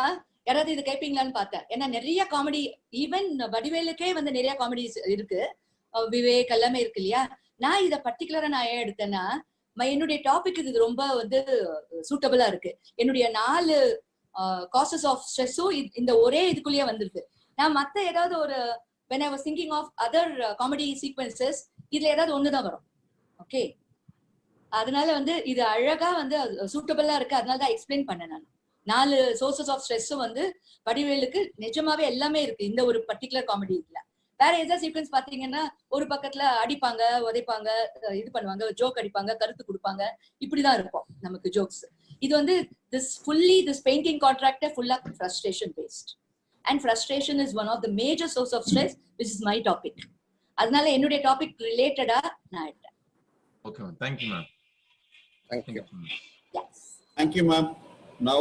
யாராவது இது கேட்பீங்களான்னு பார்த்தேன். ஏன்னா நிறைய காமெடி ஈவன் வடிவேலுக்கே வந்து நிறைய காமெடிஸ் இருக்கு. விவேக் எல்லாமே இருக்கு இல்லையா? நான் இதை பர்டிகுலரா நான் ஏன் எடுத்தேன்னா என்னுடைய டாபிக் இது ரொம்ப வந்து சூட்டபிளா இருக்கு. என்னுடைய 4 காசஸ் ஆஃப் ஸ்ட்ரெஸ்ஸும் இந்த ஒரே இதுக்குள்ளேயே வந்துருக்கு. நான் மத்த ஏதாவது ஒரு when I was thinking of other comedy sequences இதுல ஏதாவது ஒண்ணுதான் வரும். ஓகே, அதனால வந்து இது அழகா வந்து சூட்டபிளா இருக்கு. அதனால தான் எக்ஸ்பிளைன் பண்ணேன் நான். 4 சோர்சஸ் ஆஃப் ஸ்ட்ரெஸ்ஸும் வந்து வடிவேலுக்கு நிஜமாவே எல்லாமே இருக்கு இந்த ஒரு பர்டிகுலர் காமெடி இதுல. வேற ஏதாவது சீக்வன்ஸ் பாத்தீங்கன்னா ஒரு பக்கத்துல அடிப்பாங்க, உதைப்பாங்க, இது பண்ணுவாங்க, ஜோக் அடிப்பாங்க, கருத்து கொடுப்பாங்க, இப்படிதான் இருக்கும் நமக்கு ஜோக்ஸ். இது வந்து this painting contract full of frustration based and frustration is one of the major source of stress which is my topic. அதனால என்னுடைய டாபிக் ரிலேட்டடா நான் எடுத்தேன். Okay ma'am, thank you ma'am. Thank you. Yes. Thank you, ma'am. Now